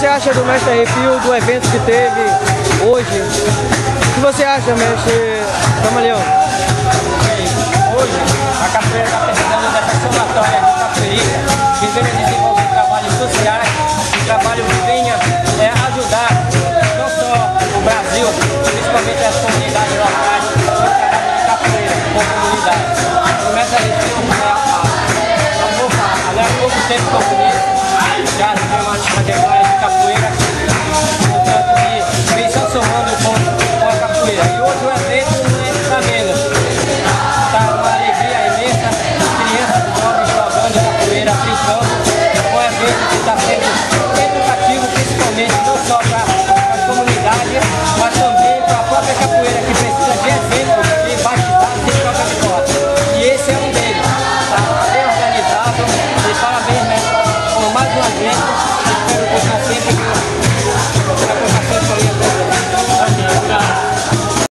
você acha do Mestre Arrepio, do evento que teve hoje? O que você acha, mestre Camaleão? Hoje, a capoeira está precisando dessa somatória de capoeira que venha desenvolver trabalhos sociais, um trabalho que venha ajudar não só o Brasil, principalmente as comunidades locais, no trabalho de capoeira com comunidade. O Mestre Arrepio há pouco tempo que eu conheço, já tem uma trajetória de capoeira, portanto, que vem só somando com a capoeira. E hoje o evento não é para menos. Está uma alegria imensa, as crianças jovens jogando capoeira, brincando. Um evento que está sendo educativo, principalmente não só para as comunidades, mas também para a própria capoeira, que precisa de exemplos de batizado de troca de votos. E esse é um deles. Está bem organizado. E parabéns, mestre, por mais um evento. Espero que